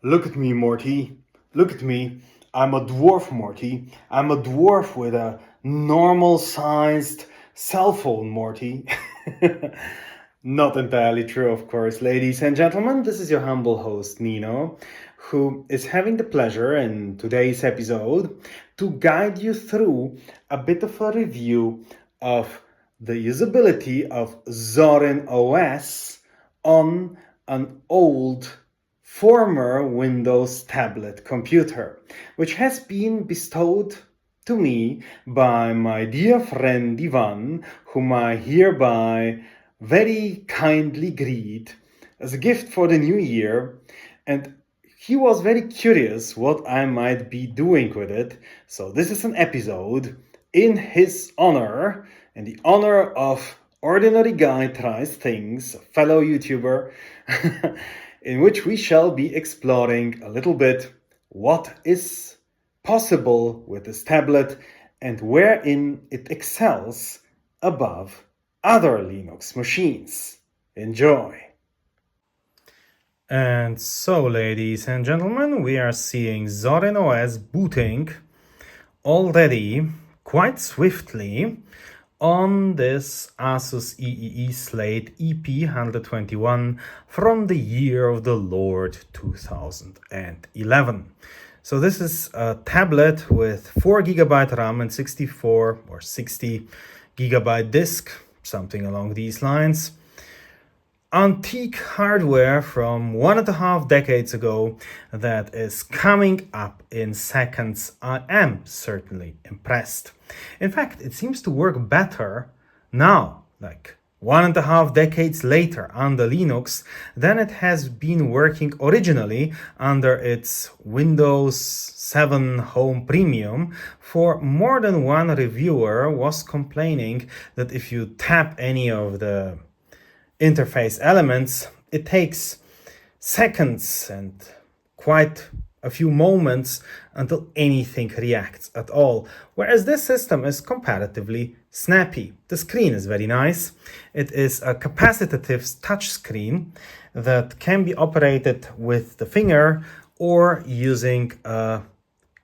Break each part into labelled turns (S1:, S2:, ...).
S1: Look at me, Morty. Look at me. I'm a dwarf, Morty. I'm a dwarf with a normal-sized cell phone, Morty. Not entirely true, of course, ladies and gentlemen. This is your humble host, Nino, who is having the pleasure in today's episode to guide you through a bit of a review of the usability of ZorinOS on an old former Windows tablet computer, which has been bestowed to me by my dear friend Ivan, whom I hereby very kindly greet as a gift for the new year. And he was very curious what I might be doing with it. So this is an episode in his honor, in the honor of Ordinary Guy Tries Things, a fellow YouTuber, in which we shall be exploring a little bit what is possible with this tablet and wherein it excels above other Linux machines. Enjoy! And so, ladies and gentlemen, we are seeing ZorinOS booting already quite swiftly on this Asus Eee Slate EP121 from the year of the Lord 2011. So this is a tablet with 4 GB RAM and 64 or 60 GB disk, something along these lines. Antique hardware from 1.5 decades ago that is coming up in seconds. I am certainly impressed. In fact, it seems to work better now, like 1.5 decades later under Linux, than it has been working originally under its Windows 7 Home Premium. For more than one reviewer was complaining that if you tap any of the interface elements, it takes seconds and quite a few moments until anything reacts at all, whereas this system is comparatively snappy. The screen is very nice. It is a capacitive touch screen that can be operated with the finger or using a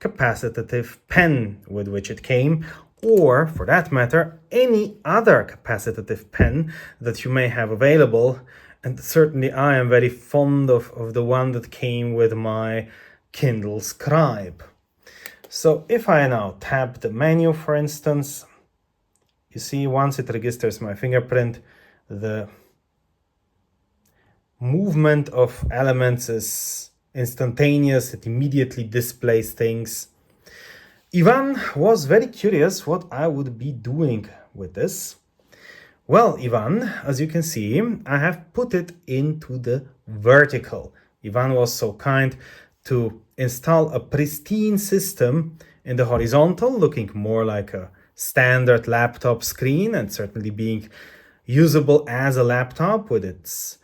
S1: capacitive pen with which it came, or for that matter, any other capacitive pen that you may have available. And certainly I am very fond of the one that came with my Kindle Scribe. So if I now tap the menu, for instance, you see once it registers my fingerprint, the movement of elements is instantaneous. It immediately displays things. Ivan was very curious what I would be doing with this. Well, Ivan, as you can see, I have put it into the vertical. Ivan was so kind to install a pristine system in the horizontal, looking more like a standard laptop screen and certainly being usable as a laptop with its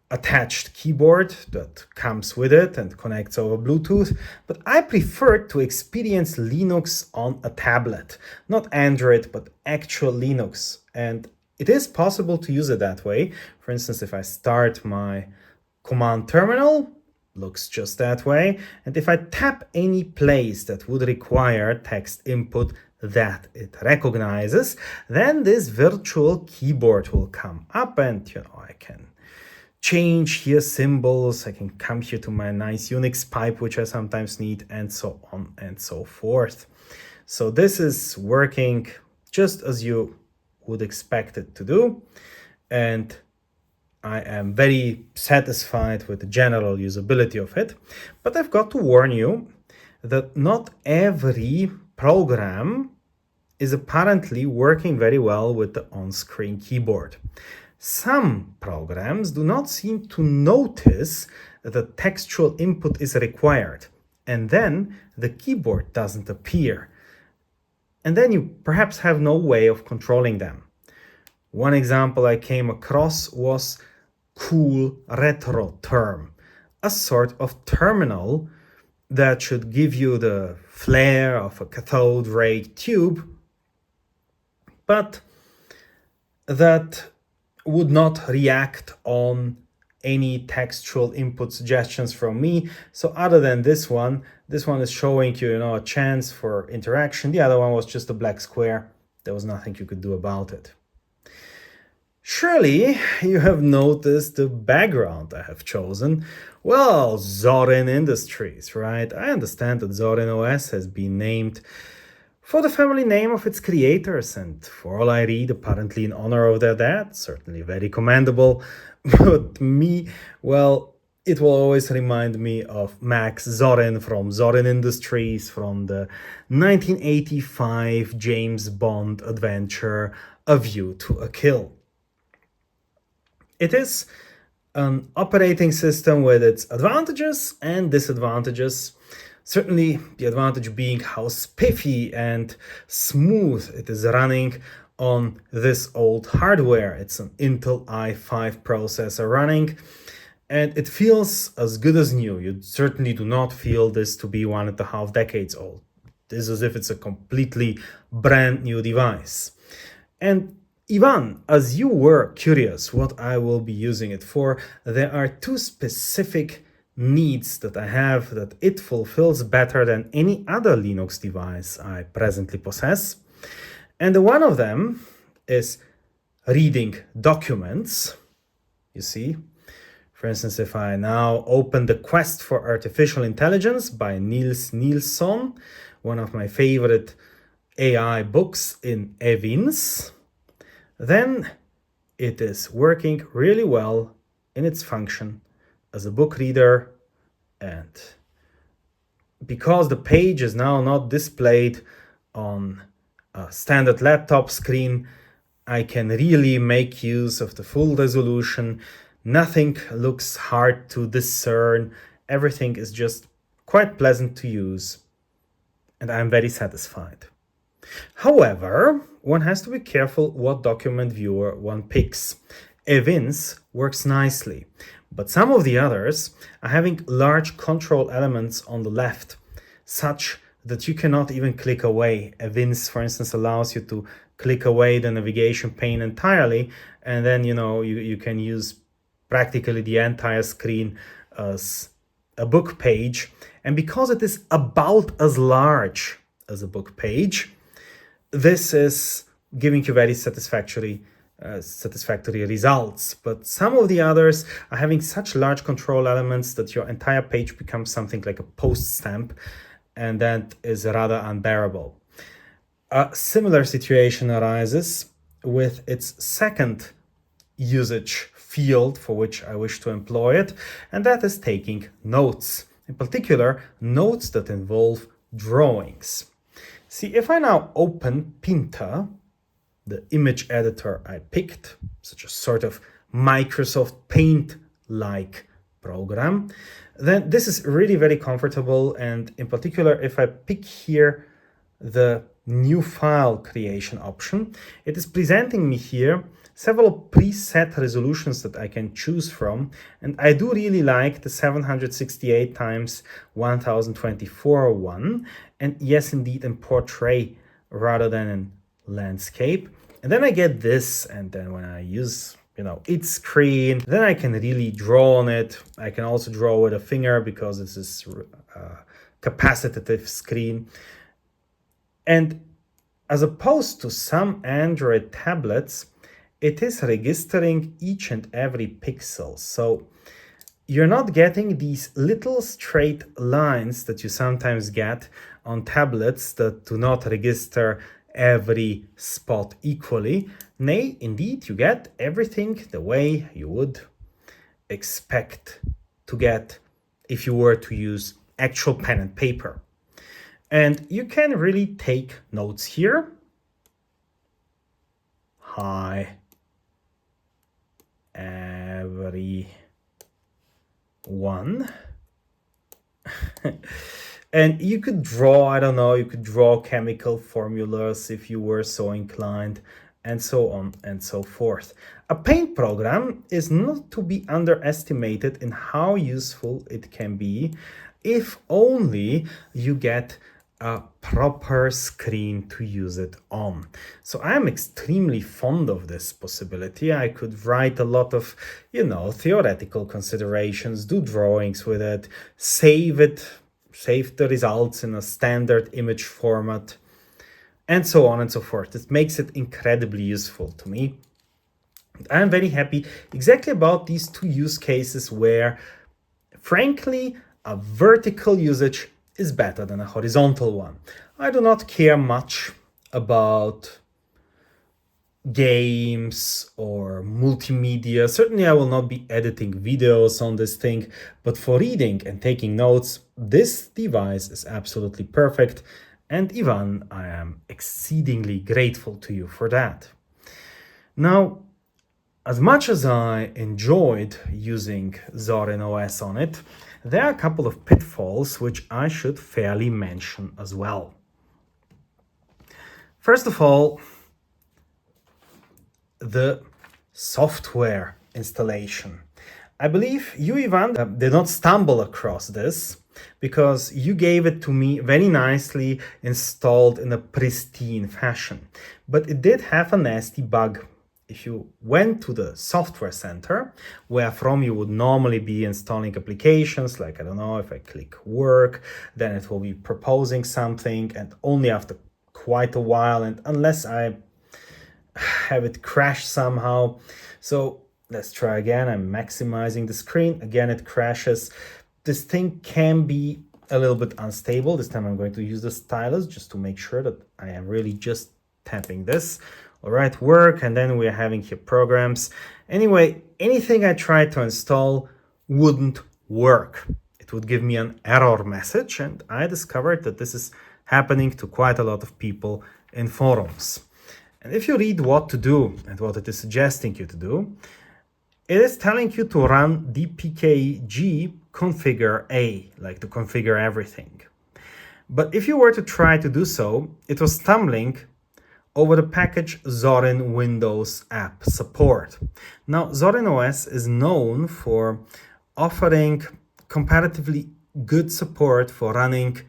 S1: attached keyboard that comes with it and connects over Bluetooth, but I prefer to experience Linux on a tablet, not Android, but actual Linux. And it is possible to use it that way. For instance, if I start my command terminal, looks just that way. And if I tap any place that would require text input that it recognizes, then this virtual keyboard will come up and, I can change here symbols, I can come here to my nice Unix pipe, which I sometimes need, and so on and so forth. So this is working just as you would expect it to do. And I am very satisfied with the general usability of it. But I've got to warn you that not every program is apparently working very well with the on-screen keyboard. Some programs do not seem to notice that textual input is required, and then the keyboard doesn't appear. And then you perhaps have no way of controlling them. One example I came across was Cool Retro Term, a sort of terminal that should give you the flair of a cathode ray tube, but that would not react on any textual input suggestions from me. So other than this one is showing you, a chance for interaction. The other one was just a black square. There was nothing you could do about it. Surely you have noticed the background I have chosen. Well, Zorin Industries, right? I understand that ZorinOS has been named for the family name of its creators, and for all I read, apparently in honor of their dad. Certainly very commendable. But me, well, it will always remind me of Max Zorin from Zorin Industries, from the 1985 James Bond adventure A View to a Kill. It is an operating system with its advantages and disadvantages. Certainly the advantage being how spiffy and smooth it is running on this old hardware. It's an Intel i5 processor running, and it feels as good as new. You certainly do not feel this to be 1.5 decades old. It is as if it's a completely brand new device. And Ivan, as you were curious what I will be using it for, there are two specific needs that I have that it fulfills better than any other Linux device I presently possess. And one of them is reading documents. You see, for instance, if I now open The Quest for Artificial Intelligence by Niels Nilsson, one of my favorite AI books in Evince, then it is working really well in its function as a book reader. And because the page is now not displayed on a standard laptop screen, I can really make use of the full resolution. Nothing looks hard to discern. Everything is just quite pleasant to use, and I'm very satisfied. However, one has to be careful what document viewer one picks. Evince works nicely, but some of the others are having large control elements on the left, such that you cannot even click away. Evince, for instance, allows you to click away the navigation pane entirely, and then you can use practically the entire screen as a book page. And because it is about as large as a book page, this is giving you very satisfactory results. But some of the others are having such large control elements that your entire page becomes something like a post stamp, and that is rather unbearable. A similar situation arises with its second usage field for which I wish to employ it, and that is taking notes. In particular, notes that involve drawings. See, if I now open Pinta, the image editor I picked, such a sort of Microsoft Paint-like program, then this is really very comfortable. And in particular, if I pick here the new file creation option, it is presenting me here several preset resolutions that I can choose from. And I do really like the 768 times 1024 one. And yes, indeed, in portrait rather than in landscape. And then I get this, and then when I use, its screen, then I can really draw on it. I can also draw with a finger because this is a capacitive screen. And as opposed to some Android tablets, it is registering each and every pixel. So you're not getting these little straight lines that you sometimes get on tablets that do not register every spot equally. Nay, indeed, you get everything the way you would expect to get if you were to use actual pen and paper. And you can really take notes here. Hi, everyone. And you could draw, you could draw chemical formulas if you were so inclined, and so on and so forth. A paint program is not to be underestimated in how useful it can be if only you get a proper screen to use it on. So I'm extremely fond of this possibility. I could write a lot of, theoretical considerations, do drawings with it, save the results in a standard image format, and so on and so forth. It makes it incredibly useful to me. I'm very happy exactly about these two use cases where, frankly, a vertical usage is better than a horizontal one. I do not care much about games or multimedia. Certainly I will not be editing videos on this thing, but for reading and taking notes, this device is absolutely perfect. And Ivan, I am exceedingly grateful to you for that. Now, as much as I enjoyed using ZorinOS on it, there are a couple of pitfalls which I should fairly mention as well. First of all, the software installation. I believe you, Ivan, did not stumble across this because you gave it to me very nicely installed in a pristine fashion. But it did have a nasty bug. If you went to the software center, where from you would normally be installing applications, like, I don't know, if I click work, then it will be proposing something, and only after quite a while, and unless I have it crash somehow. So let's try again. I'm maximizing the screen. Again, it crashes. This thing can be a little bit unstable. This time I'm going to use the stylus just to make sure that I am really just tapping this. All right, work, and then we're having here programs. Anyway, anything I tried to install wouldn't work. It would give me an error message, and I discovered that this is happening to quite a lot of people in forums. And if you read what to do and what it is suggesting you to do, it is telling you to run dpkg configure A, like to configure everything. But if you were to try to do so, it was stumbling over the package zorin-windows-app-support. Now, ZorinOS is known for offering comparatively good support for running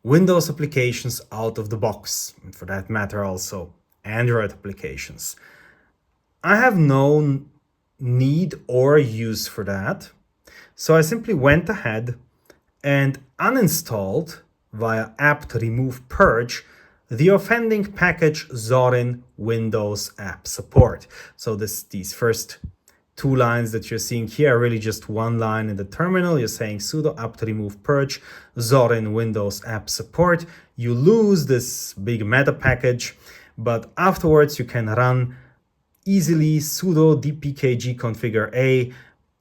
S1: Windows applications out of the box, and for that matter also Android applications. I have no need or use for that, so I simply went ahead and uninstalled via apt remove purge the offending package Zorin Windows App Support. So these first two lines that you're seeing here are really just one line in the terminal. You're saying sudo apt remove purge Zorin Windows App Support. You lose this big meta package, but afterwards you can run easily sudo dpkg configure A,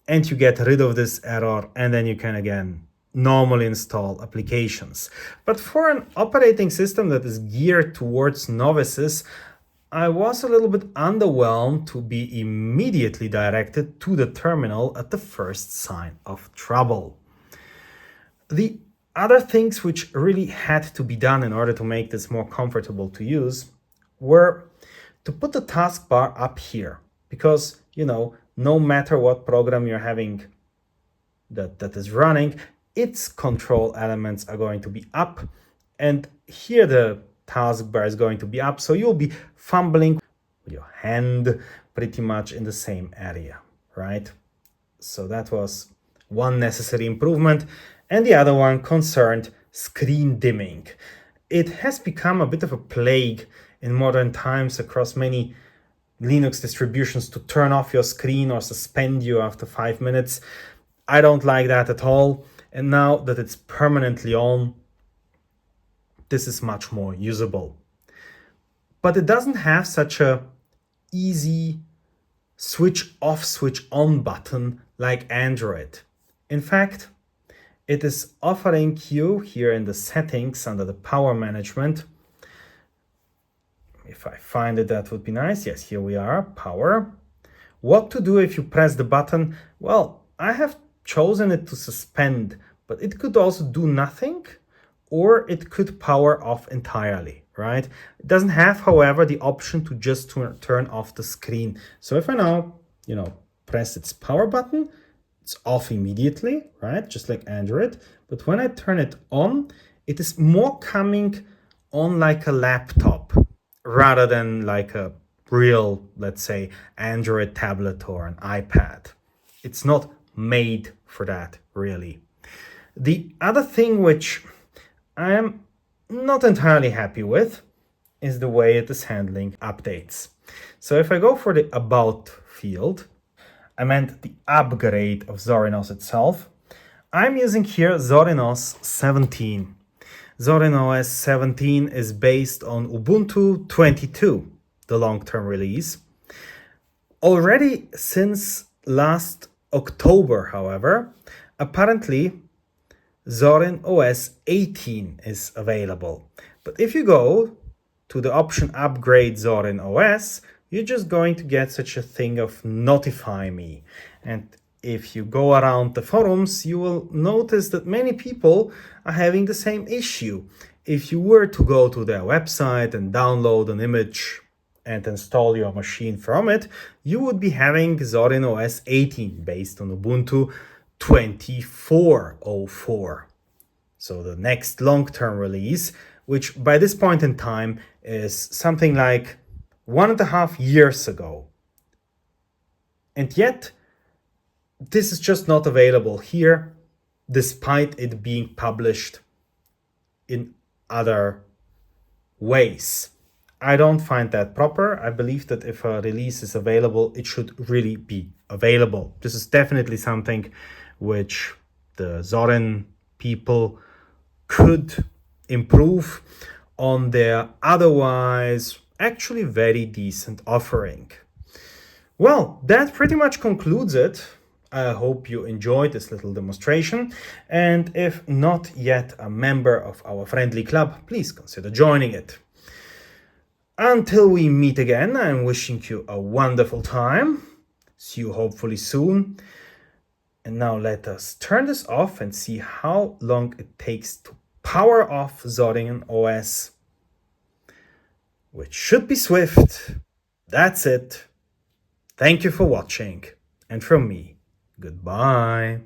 S1: and you get rid of this error, and then you can again normally install applications. But for an operating system that is geared towards novices, I was a little bit underwhelmed to be immediately directed to the terminal at the first sign of trouble. The other things which really had to be done in order to make this more comfortable to use were to put the taskbar up here, because, no matter what program you're having that is running, its control elements are going to be up, and here the taskbar is going to be up, so you'll be fumbling with your hand pretty much in the same area, right? So that was one necessary improvement, and the other one concerned screen dimming. It has become a bit of a plague in modern times across many Linux distributions to turn off your screen or suspend you after 5 minutes. I don't like that at all. And now that it's permanently on, this is much more usable. But it doesn't have such a easy switch off, switch on button like Android. In fact, it is offering you here in the settings under the power management. If I find it, that would be nice. Yes, here we are, power. What to do if you press the button? Well, I have chosen it to suspend, but it could also do nothing, or it could power off entirely, right? It doesn't have, however, the option to just turn off the screen. So if I now, press its power button, it's off immediately, right? Just like Android. But when I turn it on, it is more coming on like a laptop rather than like a real, let's say, Android tablet or an iPad. It's not made for that, really. The other thing which I am not entirely happy with is the way it is handling updates. So if I go for the About field, I meant the upgrade of ZorinOS itself. I'm using here ZorinOS 17. ZorinOS 17 is based on Ubuntu 22, the long-term release. Already since last October, however, apparently ZorinOS 18 is available. But if you go to the option Upgrade ZorinOS, you're just going to get such a thing of Notify Me. And if you go around the forums, you will notice that many people are having the same issue. If you were to go to their website and download an image and install your machine from it, you would be having ZorinOS 18 based on Ubuntu 24.04. So the next long-term release, which by this point in time is something like 1.5 years ago. And yet, this is just not available here, despite it being published in other ways. I don't find that proper. I believe that if a release is available, it should really be available. This is definitely something which the Zorin people could improve on their otherwise actually very decent offering. Well, that pretty much concludes it. I hope you enjoyed this little demonstration, and if not yet a member of our friendly club, please consider joining it. Until we meet again, I'm wishing you a wonderful time. See you hopefully soon. And now let us turn this off and see how long it takes to power off ZorinOS, which should be swift. That's it. Thank you for watching, and from me, goodbye.